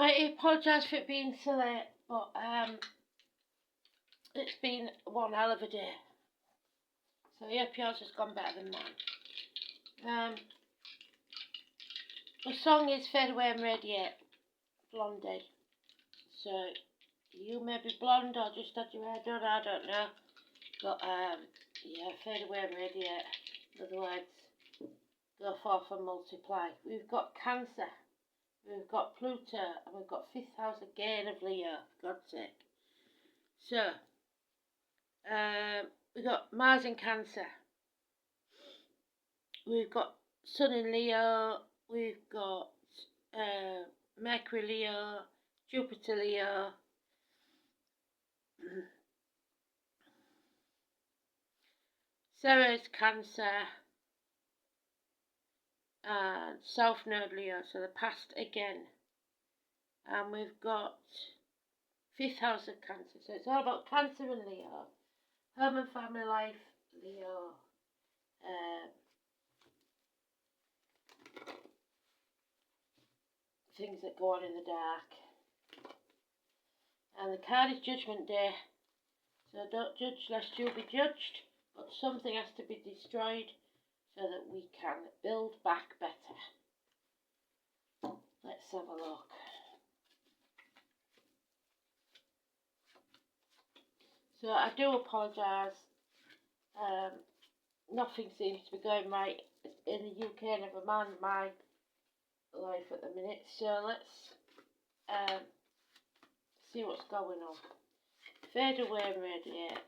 I apologise for it being so late, but it's been one hell of a day. So I hope yours has gone better than mine. The song is Fade Away and Radiate, Blondie. So you may be blonde or just had your hair done, I don't know. But yeah, Fade Away and Radiate. In other words, go forth and multiply. We've got Cancer. We've got Pluto, and we've got 5th house again of Leo, for God's sake. So, we've got Mars in Cancer. We've got Sun in Leo. We've got Mercury Leo, Jupiter Leo. Ceres Cancer. And South Node Leo, so the past again. And we've got 5th house of Cancer, so it's all about Cancer and Leo. Home and family life, Leo. Things that go on in the dark. And the card is Judgment Day, so don't judge lest you be judged, but something has to be destroyed so that we can build back better. Let's have a look. So I do apologise. Nothing seems to be going right in the UK, never mind my life at the minute. So let's see what's going on. Fade away and radiate.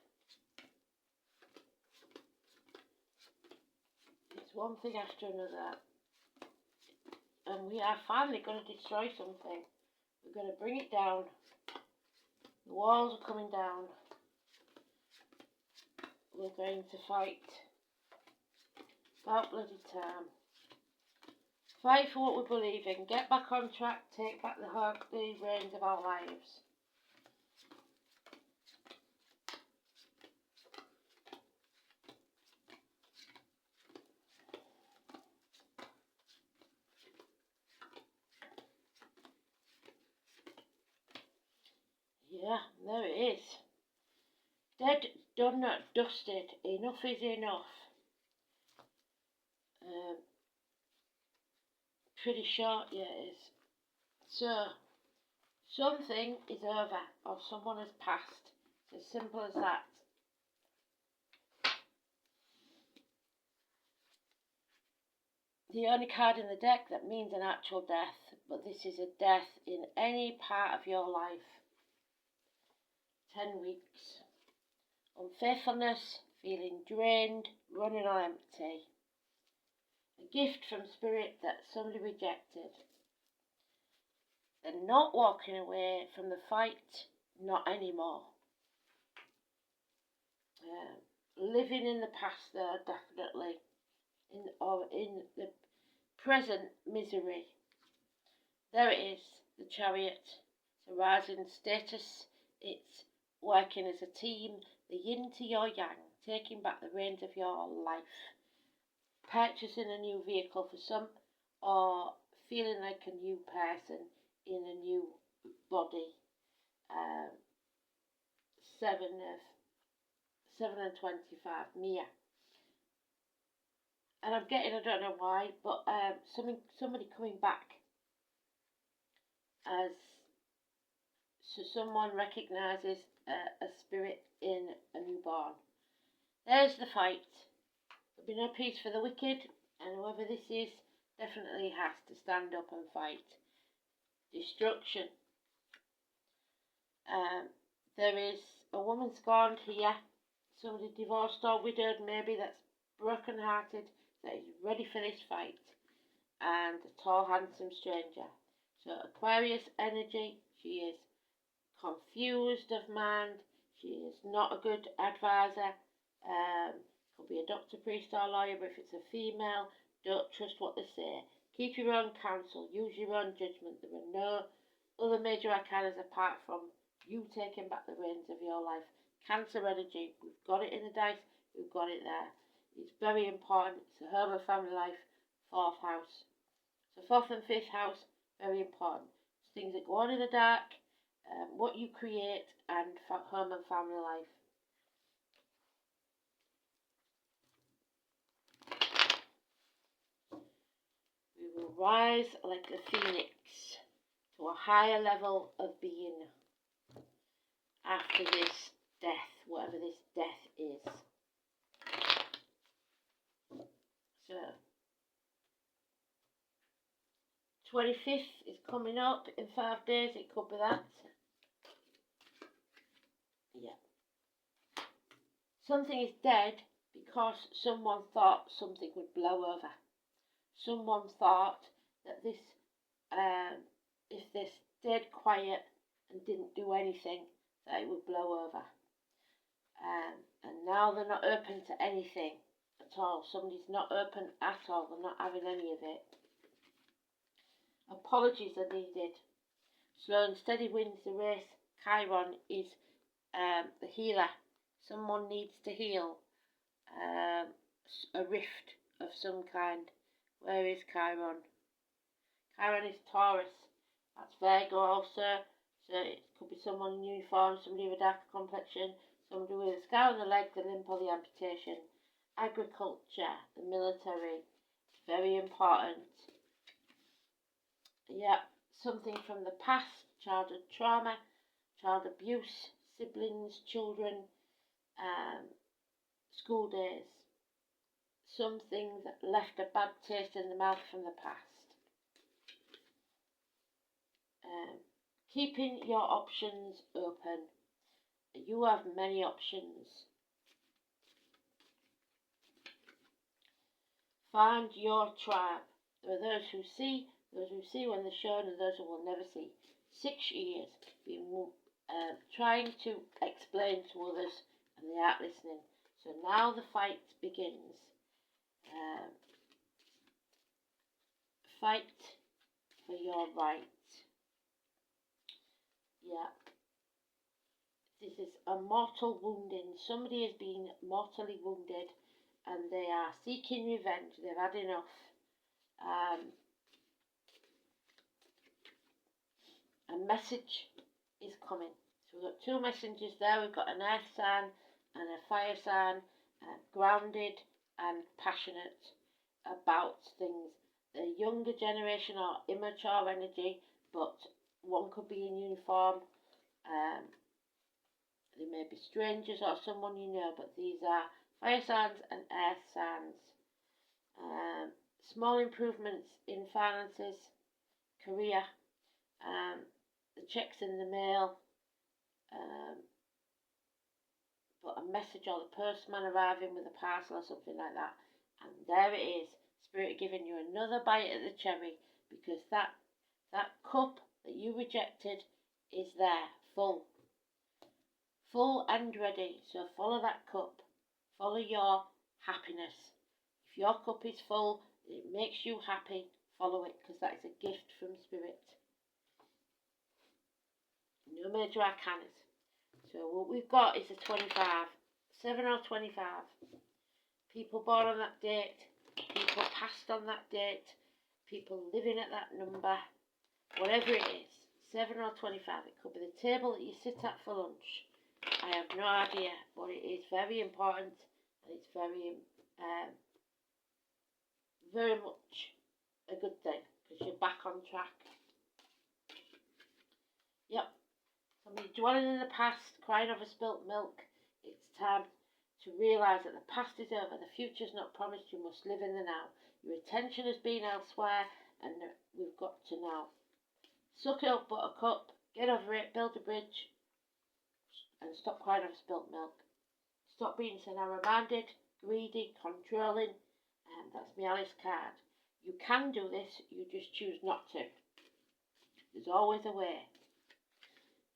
It's one thing after another. And we are finally going to destroy something. We're going to bring it down. The walls are coming down. We're going to fight. About bloody time. Fight for what we believe in. Get back on track. Take back the reins of our lives. Yeah, there it is. Dead, done, dusted. Enough is enough. Pretty short, yeah, it is. So, something is over, or someone has passed. It's as simple as that. The only card in the deck that means an actual death, but this is a death in any part of your life. 10 weeks. Unfaithfulness, feeling drained, running on empty. A gift from spirit that somebody rejected. And not walking away from the fight, not anymore. Living in the past though, definitely. In the present misery. There it is, the Chariot. It's a rising status. It's working as a team, the yin to your yang, taking back the reins of your life. Purchasing a new vehicle for some, or feeling like a new person in a new body. 7 and 25, Mia. And I'm getting, I don't know why, but somebody coming back as, so someone recognises a spirit in a newborn. There's the fight. There'll be no peace for the wicked, and whoever this is definitely has to stand up and fight. Destruction. There is a woman scorned here, somebody divorced or widowed maybe, that's broken hearted, that is ready for this fight, and a tall handsome stranger. So Aquarius energy, she is confused of mind, she is not a good advisor, could be a doctor, priest or lawyer, but if it's a female, don't trust what they say. Keep your own counsel, use your own judgment. There are no other major arcanas apart from you taking back the reins of your life. Cancer energy, we've got it in the dice, we've got it there. It's very important. It's a home and family life, 4th house. So 4th and 5th house, very important. things that go on in the dark, what you create, and home and family life. We will rise like a phoenix to a higher level of being after this death, whatever this death is. So, 25th is coming up in 5 days, it could be that. Yeah. Something is dead because someone thought something would blow over. Someone thought that this, if they stayed quiet and didn't do anything, that it would blow over. And now they're not open to anything at all. Somebody's not open at all. They're not having any of it. Apologies are needed. Slow and steady wins the race. Chiron is the healer. Someone needs to heal a rift of some kind. Where is Chiron? Chiron is Taurus. That's Virgo also. So it could be someone in uniform, somebody with a darker complexion, somebody with a scar on the leg, the limp or the amputation. Agriculture, the military. It's very important. Yeah, something from the past, childhood trauma, child abuse, siblings, children, school days. Something that left a bad taste in the mouth from the past. Keeping your options open. You have many options. Find your tribe. There are those who see when they're shown, and those who will never see. 6 years been trying to explain to others, and they aren't listening. So now the fight begins. Fight for your right. Yeah. This is a mortal wounding. Somebody has been mortally wounded and they are seeking revenge. They've had enough. A message is coming. So we've got 2 messengers there. We've got an earth sign and a fire sign, grounded and passionate about things. The younger generation are immature energy, but one could be in uniform. They may be strangers or someone you know, but these are fire signs and earth signs. Small improvements in finances, career, the checks in the mail, but a message or the postman arriving with a parcel or something like that. And there it is, Spirit giving you another bite at the cherry, because that cup that you rejected is there, full and ready. So follow that cup, follow your happiness. If your cup is full, it makes you happy, follow it, because that is a gift from Spirit. No major arcanas. So what we've got is a 25, 7 or 25. People born on that date, people passed on that date, people living at that number, whatever it is, 7 or 25. It could be the table that you sit at for lunch. I have no idea, but it is very important, and it's very, very much a good thing, because you're back on track. Yep. Somebody dwelling in the past, crying over spilt milk. It's time to realise that the past is over, the future's not promised, you must live in the now. Your attention has been elsewhere, and we've got to now. Suck it up, buttercup, get over it, build a bridge, and stop crying over spilt milk. Stop being so narrow-minded, greedy, controlling, and that's my Alice card. You can do this, you just choose not to. There's always a way.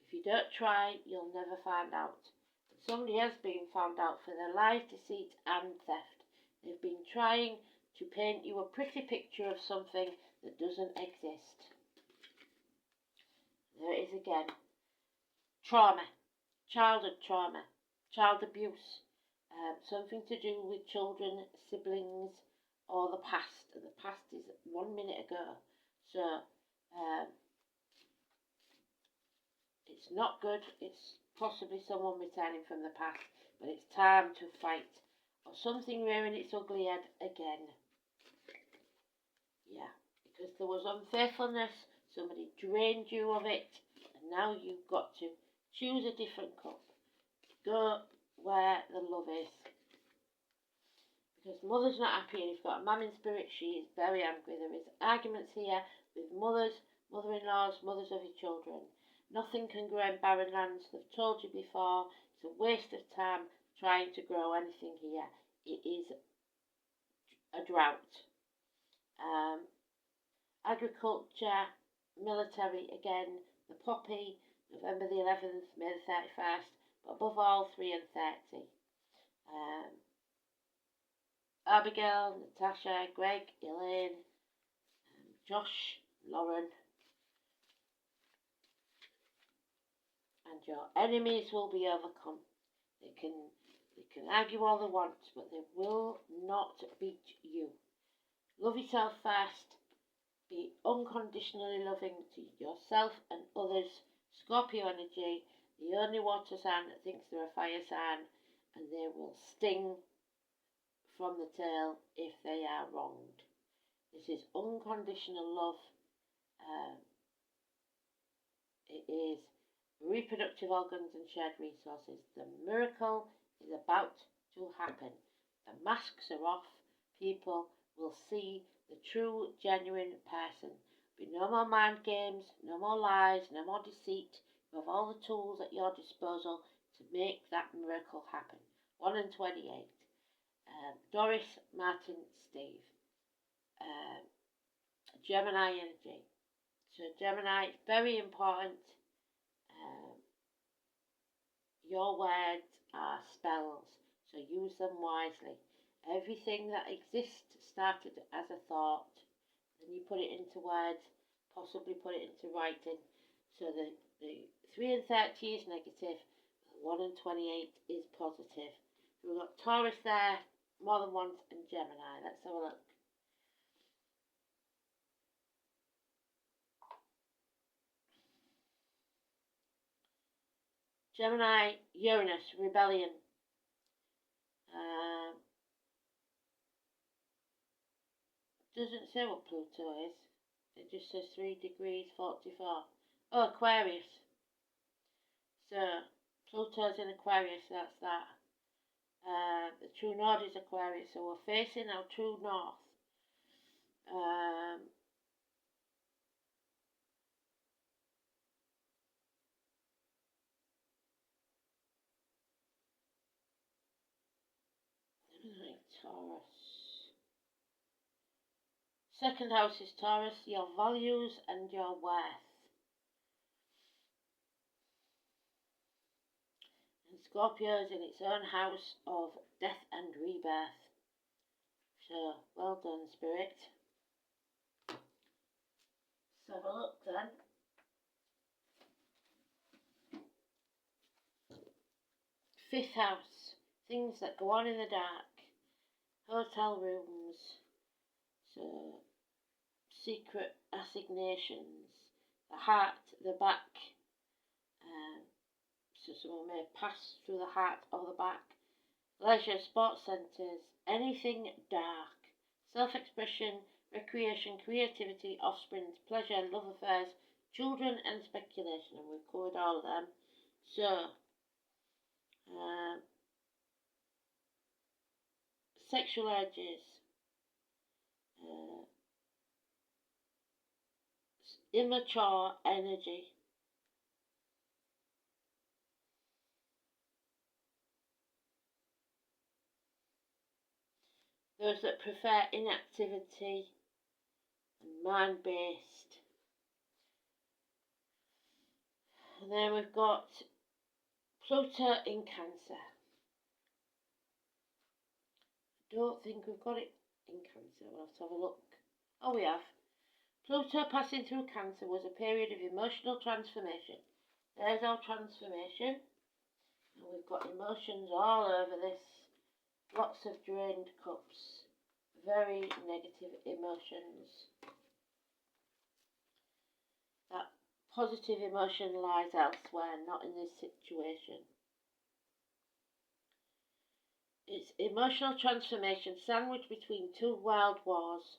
If you don't try, you'll never find out. But somebody has been found out for their lies, deceit and theft. They've been trying to paint you a pretty picture of something that doesn't exist. There it is again. Trauma, childhood trauma, child abuse, something to do with children, siblings, or the past. And the past is 1 minute ago. So, It's not good. It's possibly someone returning from the past, but it's time to fight, or something rearing its ugly head again. Yeah, because there was unfaithfulness, somebody drained you of it, and now you've got to choose a different cup. Go where the love is. Because mother's not happy, and you've got a mum in spirit, she is very angry. There is arguments here with mothers, mother-in-laws, mothers of your children. Nothing can grow in barren lands. They've told you before. It's a waste of time trying to grow anything here. It is a drought. Agriculture, military again, the poppy, November the 11th, May the 31st, but above all 3 and 30. Abigail, Natasha, Greg, Elaine, Josh, Lauren, and your enemies will be overcome. They can argue all they want, but they will not beat you. Love yourself first. Be unconditionally loving to yourself and others. Scorpio energy, the only water sign that thinks they're a fire sign, and they will sting from the tail if they are wronged. This is unconditional love. It is reproductive organs and shared resources. The miracle is about to happen. The masks are off. People will see the true, genuine person. There'll be no more mind games, no more lies, no more deceit. You have all the tools at your disposal to make that miracle happen. 1 and 28. Doris, Martin, Steve. Gemini energy. So Gemini, it's very important. Your words are spells, so use them wisely. Everything that exists started as a thought, then you put it into words, possibly put it into writing. So the 3 and 30 is negative, 1 and 28 is positive. So we've got Taurus there, more than once, and Gemini. Let's have a look. Gemini, Uranus, rebellion. Doesn't say what Pluto is. It just says 3 degrees 44. Oh, Aquarius. So Pluto's in Aquarius, that's that. The true north is Aquarius, so we're facing our true north. Taurus. Second house is Taurus, your values and your worth. And Scorpio is in its own house of death and rebirth. So, well done, Spirit. Let's have a look then. Fifth house, things that go on in the dark. Hotel rooms, so secret assignations, the heart, the back, so someone may pass through the heart or the back. Leisure, sports centres, anything dark. Self-expression, recreation, creativity, offspring, pleasure, love affairs, children and speculation, and we've covered all of them. So, sexual urges, immature energy, those that prefer inactivity and mind-based. And then we've got Pluto in Cancer. I don't think we've got it in Cancer. We'll have to have a look. Oh, we have. Pluto passing through Cancer was a period of emotional transformation. There's our transformation. And we've got emotions all over this. Lots of drained cups. Very negative emotions. That positive emotion lies elsewhere, not in this situation. It's emotional transformation sandwiched between two world wars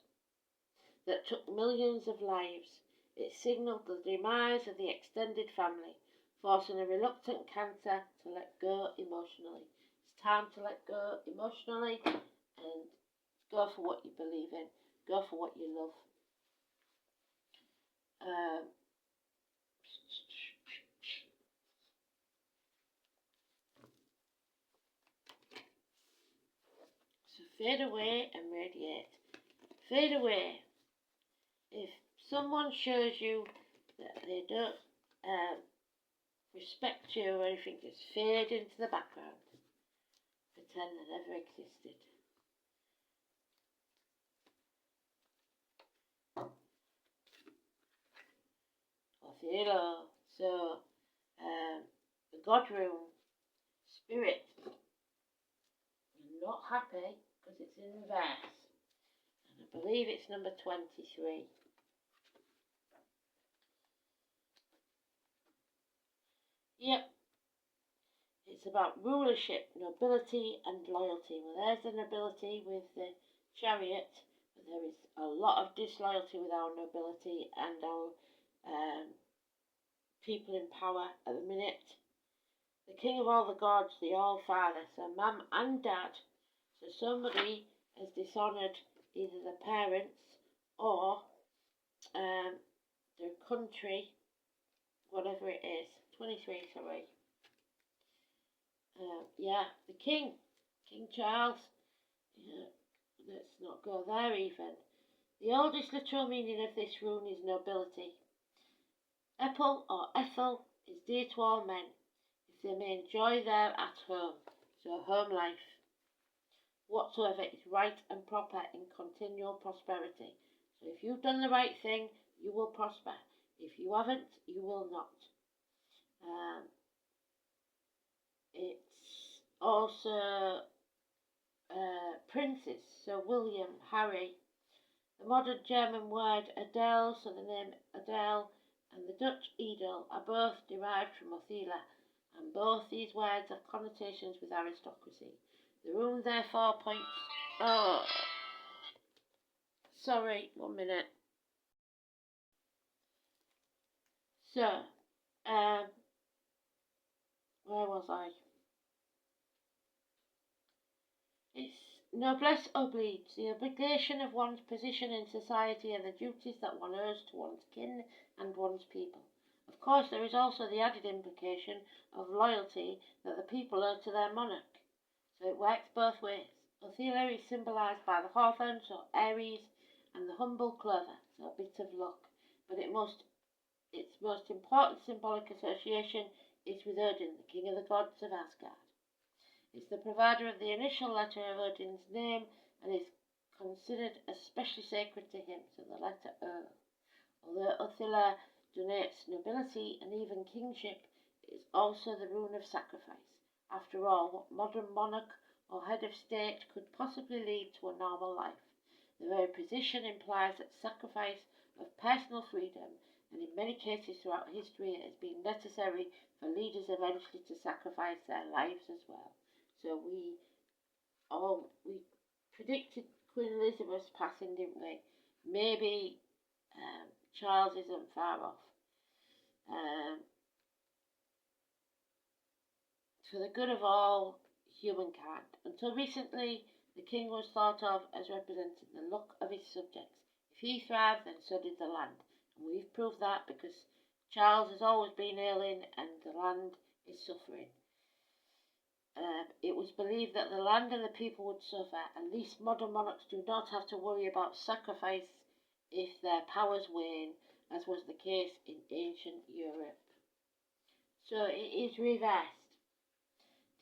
that took millions of lives. It signalled the demise of the extended family, forcing a reluctant Cantor to let go emotionally. It's time to let go emotionally and go for what you believe in. Go for what you love. So fade away and radiate. Fade away. If someone shows you that they don't respect you or anything, just fade into the background. Pretend they never existed. Othello. So, the God Room, Spirit. I'm not happy because it's in reverse. And I believe it's number 23. Yep. It's about rulership, nobility and loyalty. Well, there's the nobility with the chariot, but there is a lot of disloyalty with our nobility and our people in power at the minute. The king of all the gods, the all-father, so mum and dad. So somebody has dishonoured either the parents or their country, whatever it is. 23, sorry. The king, King Charles. Yeah, let's not go there even. The oldest literal meaning of this rune is nobility. Epple or Ethel is dear to all men, if they may enjoy there at home, so home life. Whatsoever is right and proper in continual prosperity. So if you've done the right thing, you will prosper. If you haven't, you will not. It's also princes, so William, Harry. The modern German word Adele, so the name Adele, and the Dutch Edel are both derived from Othila, and both these words have connotations with aristocracy. The rune therefore points... Oh, sorry, 1 minute. So, where was I? It's noblesse oblige, the obligation of one's position in society and the duties that one owes to one's kin and one's people. Of course, there is also the added implication of loyalty that the people owe to their monarch. So it works both ways. Othello is symbolised by the hawthorn, so Aries, and the humble clover, so a bit of luck. But its most important symbolic association is with Odin, the king of the gods of Asgard. It's the provider of the initial letter of Odin's name and is considered especially sacred to him, so the letter O. Although Othila donates nobility and even kingship, it is also the rune of sacrifice. After all, what modern monarch or head of state could possibly lead to a normal life? The very position implies that sacrifice of personal freedom, and in many cases throughout history it has been necessary for leaders eventually to sacrifice their lives as well. So we predicted Queen Elizabeth's passing, didn't we? Maybe Charles isn't far off. For the good of all humankind. Until recently, the king was thought of as representing the luck of his subjects. If he thrived, then so did the land. And we've proved that because Charles has always been ailing and the land is suffering. It was believed that the land and the people would suffer. At least modern monarchs do not have to worry about sacrifice if their powers wane, as was the case in ancient Europe. So it is reversed.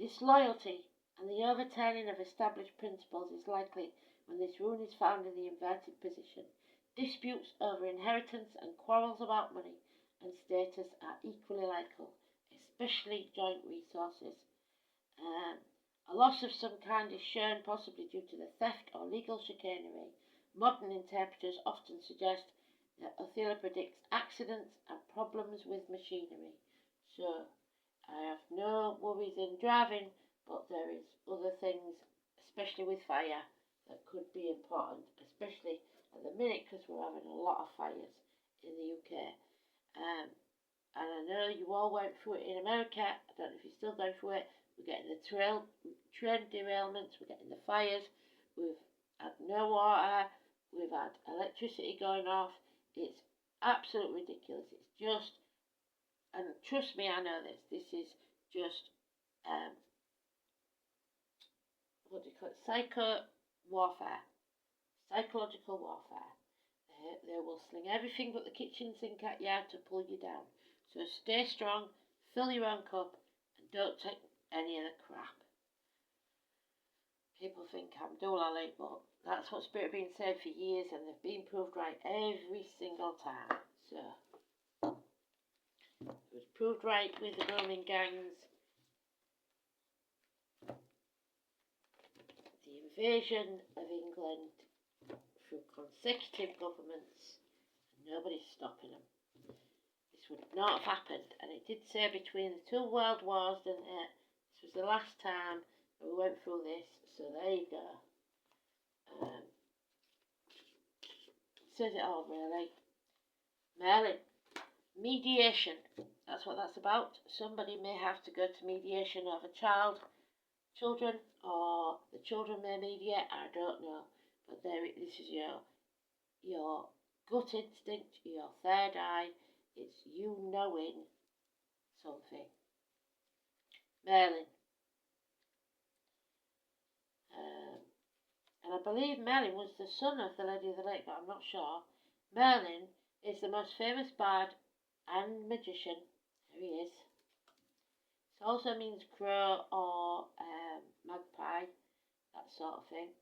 Disloyalty and the overturning of established principles is likely when this rune is found in the inverted position. Disputes over inheritance and quarrels about money and status are equally likely, especially joint resources. A loss of some kind is shown, possibly due to the theft or legal chicanery. Modern interpreters often suggest Othello predicts accidents and problems with machinery. So I have no worries in driving, but there is other things, especially with fire, that could be important, especially at the minute because we're having a lot of fires in the UK. And I know you all went through it in America. I don't know if you're still going through it. We're getting the train derailments, we're getting the fires, we've had no water, we've had electricity going off. It's absolutely ridiculous. It's just, and trust me, I know this is just, what do you call it, psychological warfare. They will sling everything but the kitchen sink at you to pull you down. So stay strong, fill your own cup, and don't take any of the crap. People think I'm doolally, but that's what's been said for years, and they've been proved right every single time. So it was proved right with the Roman gangs, the invasion of England through consecutive governments, and nobody's stopping them. This would not have happened, and it did say between the two world wars, didn't it? This was the last time that we went through this, so there you go. Says it all, really. Merlin. Mediation. That's what that's about. Somebody may have to go to mediation over children, or the children may mediate. I don't know. But this is your gut instinct, your third eye. It's you knowing something. Merlin. And I believe Merlin was the son of the Lady of the Lake, but I'm not sure. Merlin is the most famous bard and magician. There he is. It also means crow or magpie, that sort of thing.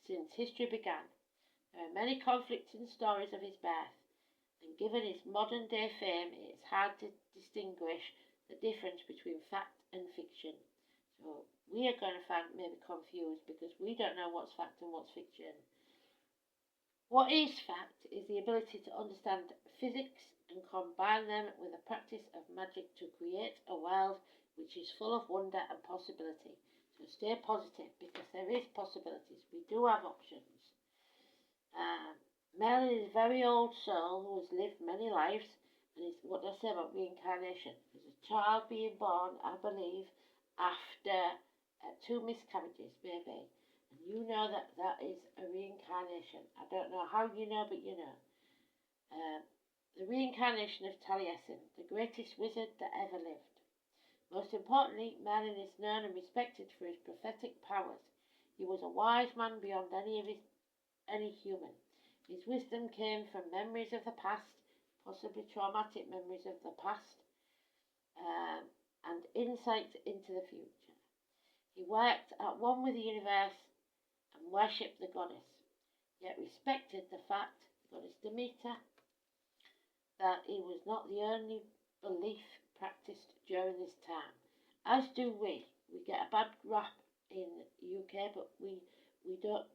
Since history began, there are many conflicting stories of his birth, and given his modern day fame, it is hard to distinguish the difference between fact and fiction. So we are going to find maybe confused because we don't know what's fact and what's fiction. What is fact is the ability to understand physics and combine them with the practice of magic to create a world which is full of wonder and possibility. So stay positive because there is possibilities. We do have options. Merlin is a very old soul who has lived many lives, and is what I say about reincarnation. There's a child being born, I believe, after 2 miscarriages, maybe. And you know that is a reincarnation. I don't know how you know, but you know. The reincarnation of Taliesin, the greatest wizard that ever lived. Most importantly, Merlin is known and respected for his prophetic powers. He was a wise man beyond any human. His wisdom came from memories of the past, possibly traumatic memories of the past, and insight into the future. He worked at one with the universe and worshipped the goddess, yet respected the fact, the goddess Demeter, that he was not the only belief practiced during this time. As do we. We get a bad rap in the UK, but we don't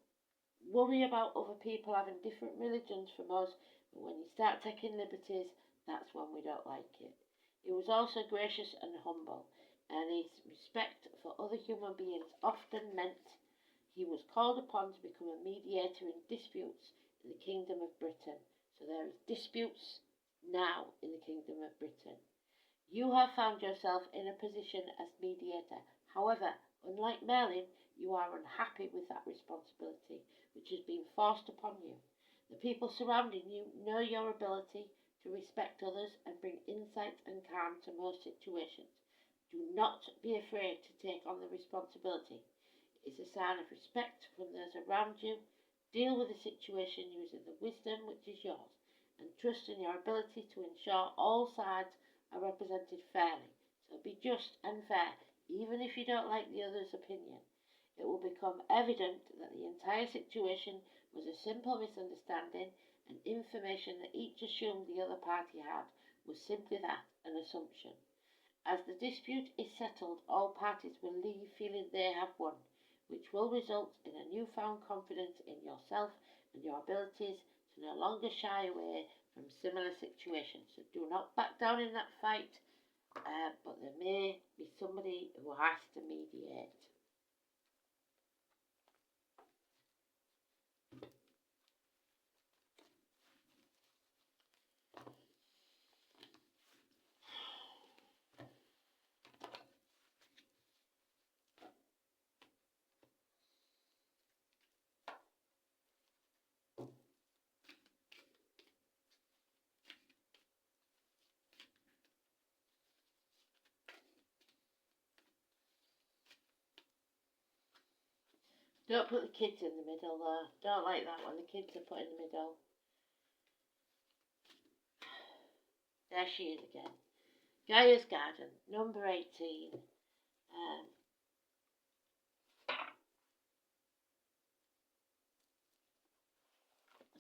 worry about other people having different religions from us, but when you start taking liberties, that's when we don't like it. He was also gracious and humble, and his respect for other human beings often meant he was called upon to become a mediator in disputes in the Kingdom of Britain. So there is disputes now in the Kingdom of Britain. You have found yourself in a position as mediator. However, unlike Merlin, you are unhappy with that responsibility, which has been forced upon you. The people surrounding you know your ability to respect others and bring insight and calm to most situations. Do not be afraid to take on the responsibility. It is a sign of respect from those around you. Deal with the situation using the wisdom which is yours, and trust in your ability to ensure all sides are represented fairly. So be just and fair, even if you don't like the other's opinion. It will become evident that the entire situation was a simple misunderstanding, and information that each assumed the other party had was simply that, an assumption. As the dispute is settled, all parties will leave feeling they have won, which will result in a newfound confidence in yourself and your abilities to no longer shy away from similar situations. So do not back down in that fight, but there may be somebody who has to mediate. Don't put the kids in the middle though. Don't like that when the kids are put in the middle. There she is again. Gaia's Garden, number 18.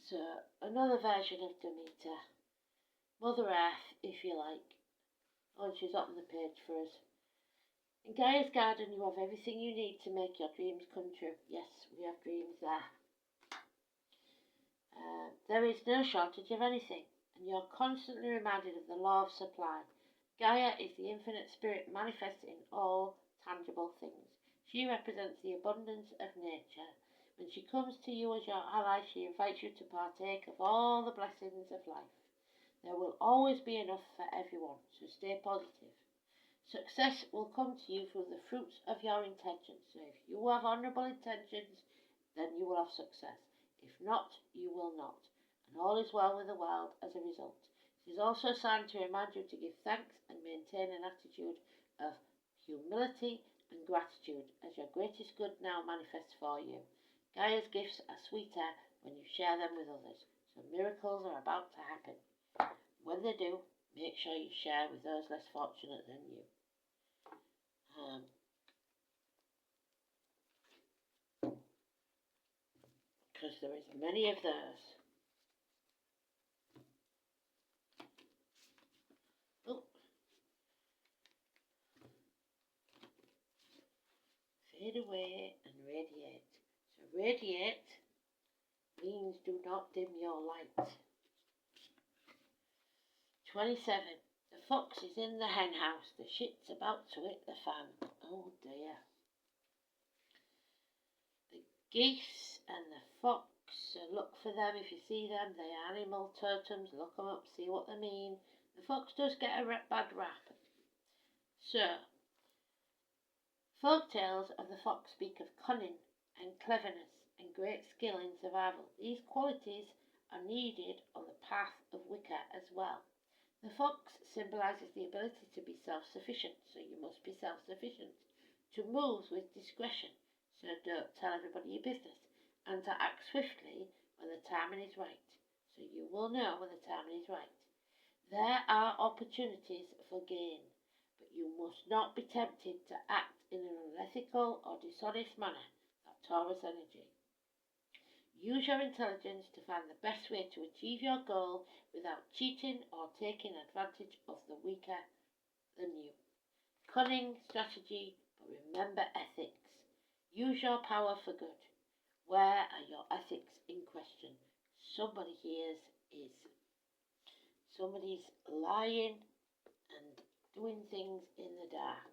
So, another version of Demeter. Mother Earth, if you like. Oh, she's up on the page for us. In Gaia's Garden, you have everything you need to make your dreams come true. Yes, we have dreams there. There is no shortage of anything, and you're constantly reminded of the law of supply. Gaia is the infinite spirit manifested in all tangible things. She represents the abundance of nature. When she comes to you as your ally, she invites you to partake of all the blessings of life. There will always be enough for everyone, so stay positive. Success will come to you through the fruits of your intentions. So if you have honourable intentions, then you will have success. If not, you will not. And all is well with the world as a result. It is also a sign to remind you to give thanks and maintain an attitude of humility and gratitude as your greatest good now manifests for you. Gaia's gifts are sweeter when you share them with others, so miracles are about to happen. When they do, make sure you share with those less fortunate than you. Because there is many of those. Oh. Fade away and radiate. So radiate means do not dim your light. 27. The fox is in the hen house. The shit's about to hit the fan. Oh dear. The geese and the fox, look for them if you see them. They are animal totems. Look them up, see what they mean. The fox does get a bad rap. So, folk tales of the fox speak of cunning and cleverness and great skill in survival. These qualities are needed on the path of Wicca as well. The fox symbolises the ability to be self-sufficient, so you must be self-sufficient, to move with discretion, so don't tell everybody your business, and to act swiftly when the timing is right, so you will know when the timing is right. There are opportunities for gain, but you must not be tempted to act in an unethical or dishonest manner, that Taurus energy. Use your intelligence to find the best way to achieve your goal without cheating or taking advantage of the weaker than you. Cunning, strategy, but remember ethics. Use your power for good. Where are your ethics in question? Somebody here's is. Somebody's lying and doing things in the dark.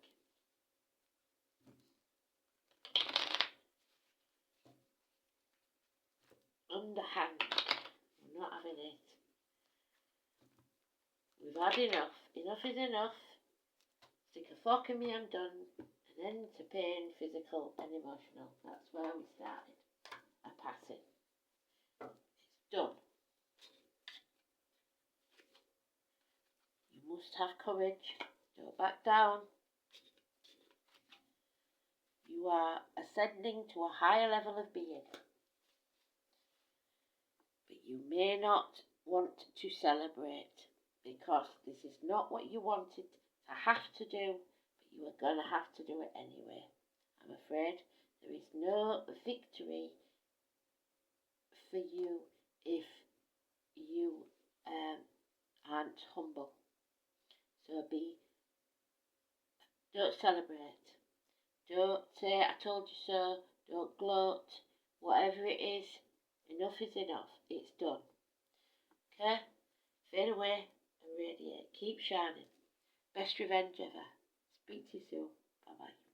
Underhand. I'm not having it. We've had enough. Enough is enough. Stick a fork in me, I'm done. An end to pain, physical and emotional. That's where we started. A passing. It's done. You must have courage. Don't back down. You are ascending to a higher level of being. But you may not want to celebrate because this is not what you wanted to have to do, but you are going to have to do it anyway. I'm afraid there is no victory for you if you aren't humble. So don't celebrate. Don't say I told you so. Don't gloat. Whatever it is, enough is enough. It's done. Okay? Fade away and radiate. Keep shining. Best revenge ever. Speak to you soon. Bye bye.